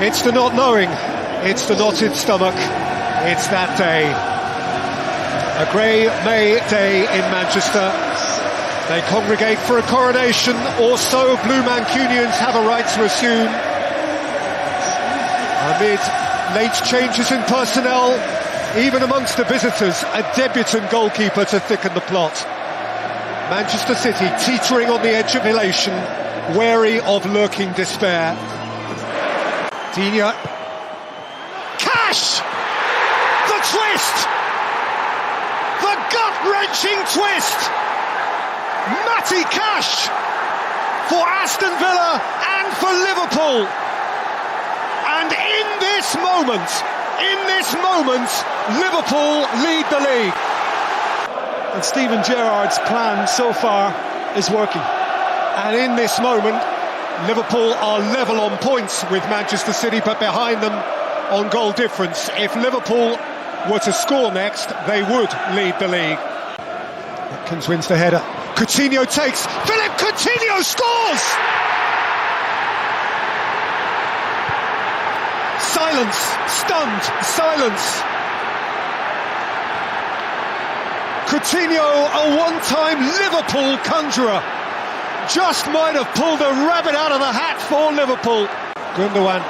It's the not knowing, it's the knotted stomach, it's that day. A grey May day in Manchester. They congregate for a coronation, or so Blue Mancunians have a right to assume. Amid late changes in personnel, even amongst the visitors, a debutant goalkeeper to thicken the plot. Manchester City teetering on the edge of elation, wary of lurking despair. Digne. Cash! The twist! The gut-wrenching twist! Matty Cash for Aston Villa and for Liverpool. And in this moment, Liverpool lead the league. And Steven Gerrard's plan so far is working. And in this moment, Liverpool are level on points with Manchester City, but behind them on goal difference. If Liverpool were to score next, they would lead the league. Watkins wins the header. Coutinho takes. Philippe Coutinho scores! Silence. Stunned silence. Coutinho, a one-time Liverpool conjurer, just might have pulled a rabbit out of the hat for Liverpool. Gundogan,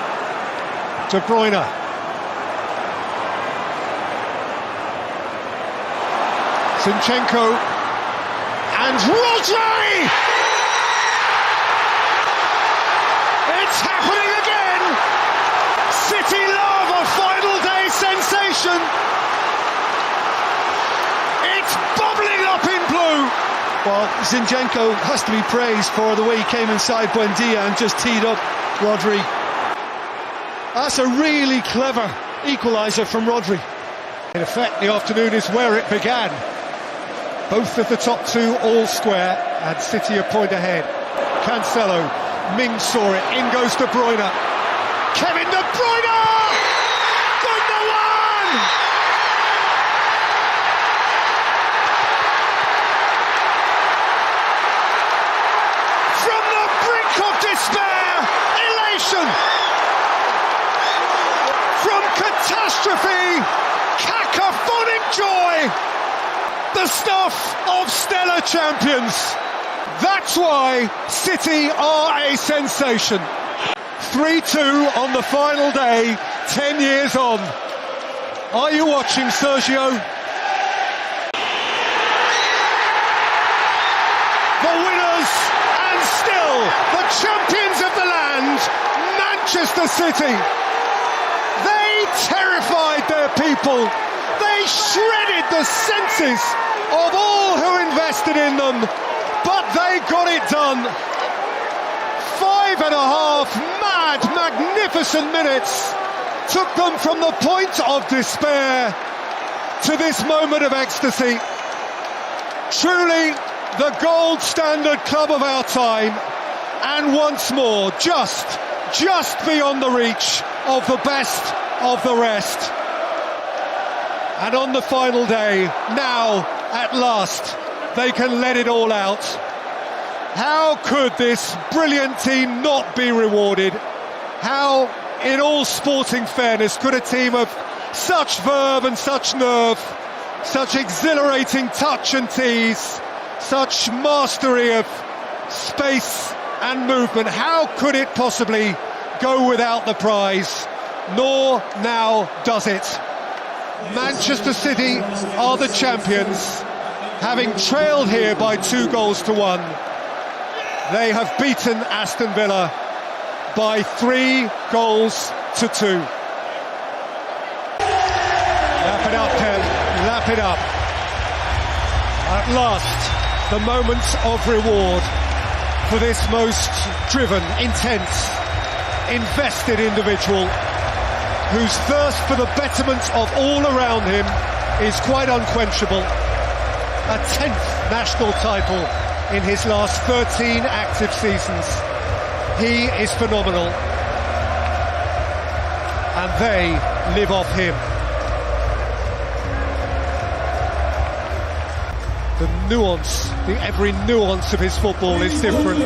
De Bruyne. Zinchenko and Rodri! It's happening again! City love a final day sensation! It's bubbling up in blue! Well, Zinchenko has to be praised for the way he came inside Buendia and just teed up Rodri. That's a really clever equaliser from Rodri. In effect, the afternoon is where it began. Both of the top two all square, and City a point ahead. Cancelo, Ming saw it, in goes De Bruyne. Kevin De Bruyne! Gundogan! From the brink of despair, elation! From catastrophe, cacophonic joy! The stuff of stellar champions. That's why City are a sensation. 3-2 on the final day, 10 years on. Are you watching, Sergio? The winners and still the champions of the land, Manchester City. They terrified their people. They shredded the senses of all who invested in them, but they got it done. 5.5 mad, magnificent minutes took them from the point of despair to this moment of ecstasy. Truly the gold standard club of our time, and once more just beyond the reach of the best of the rest. And on the final day, now, at last, they can let it all out. How could this brilliant team not be rewarded? How, in all sporting fairness, could a team of such verve and such nerve, such exhilarating touch and tease, such mastery of space and movement, how could it possibly go without the prize? Nor now does it. Manchester City are the champions, having trailed here by 2-1. They have beaten Aston Villa by 3-2. Lap it up, Ken, lap it up. At last, the moment of reward for this most driven, intense, invested individual, whose thirst for the betterment of all around him is quite unquenchable. A 10th national title in his last 13 active seasons. He is phenomenal. And they live off him. The nuance, the every nuance of his football is different.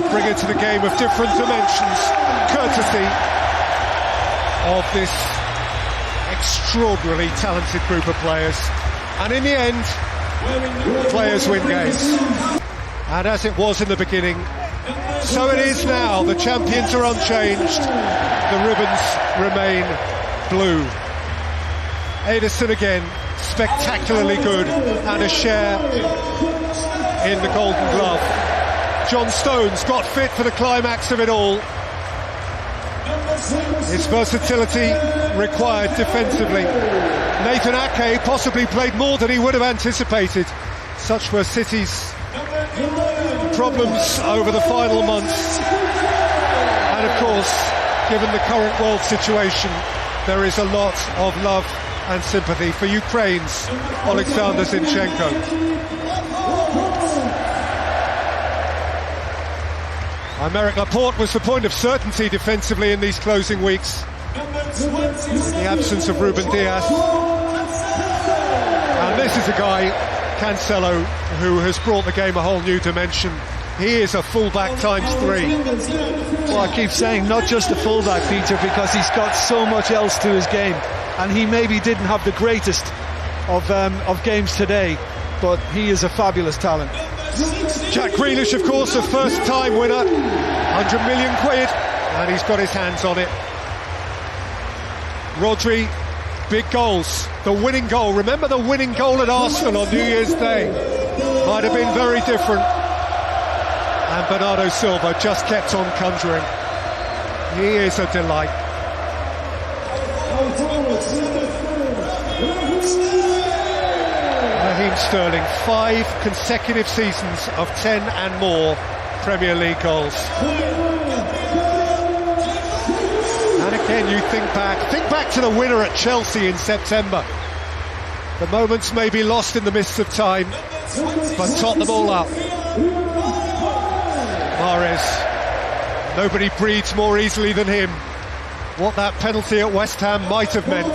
bring it to the game of different dimensions, courtesy of this extraordinarily talented group of players. And in the end, players win games. And as it was in the beginning, so it is now. The champions are unchanged. The ribbons remain blue. Ederson again, spectacularly good, and a share in the Golden Glove. John Stones got fit for the climax of it all. His versatility required defensively. Nathan Ake possibly played more than he would have anticipated. Such were City's problems over the final months. And of course, given the current world situation, there is a lot of love and sympathy for Ukraine's Alexander Zinchenko. Aymeric Laporte was the point of certainty defensively in these closing weeks, in the absence of Ruben Dias. And this is a guy, Cancelo, who has brought the game a whole new dimension. He is a fullback ×3. Well, I keep saying not just a fullback, Peter, because he's got so much else to his game, and he maybe didn't have the greatest of games today, but he is a fabulous talent. Jack Grealish, of course, a first-time winner, 100 million quid, and he's got his hands on it. Rodri, big goals, the winning goal. Remember the winning goal at Arsenal on New Year's Day? Might have been very different. And Bernardo Silva just kept on conjuring. He is a delight. Raheem Sterling, 5 consecutive seasons of 10 and more Premier League goals. And again, you think back to the winner at Chelsea in September. The moments may be lost in the mists of time, but Tottenham all up. Mahrez, nobody breathes more easily than him. What that penalty at West Ham might have meant.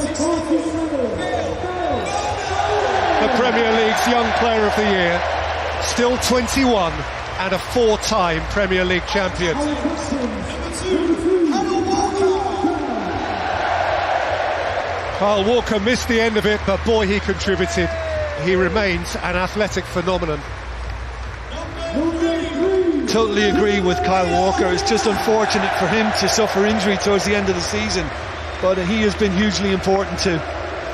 The Premier League's Young Player of the Year, still 21 and a 4-time Premier League champion. Kyle Walker missed the end of it, but boy, he contributed. He remains an athletic phenomenon. Totally agree with Kyle Walker. It's just unfortunate for him to suffer injury towards the end of the season, but he has been hugely important too.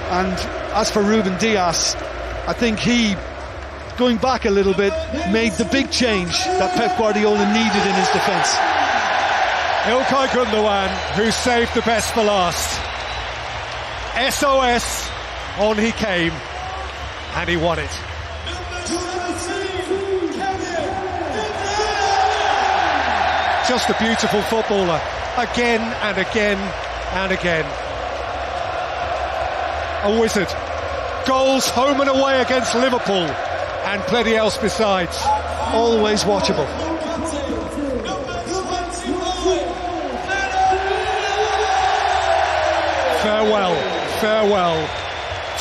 And as for Ruben Dias, I think he, going back a little bit, made the big change that Pep Guardiola needed in his defence. İlkay Gündoğan, who saved the best for last. SOS, on he came, and he won it. Just a beautiful footballer, again and again and again. A wizard. Goals home and away against Liverpool, and plenty else besides. Always watchable. Farewell, farewell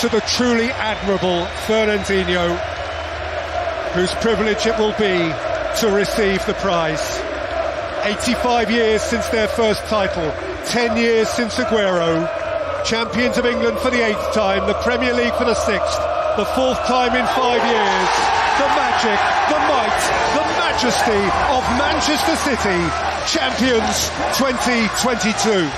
to the truly admirable Fernandinho, whose privilege it will be to receive the prize. 85 years since their first title, 10 years since Aguero, champions of England for the 8th time, the Premier League for the 6th, the 4th time in 5 years. The magic, the might, the majesty of Manchester City, champions 2022.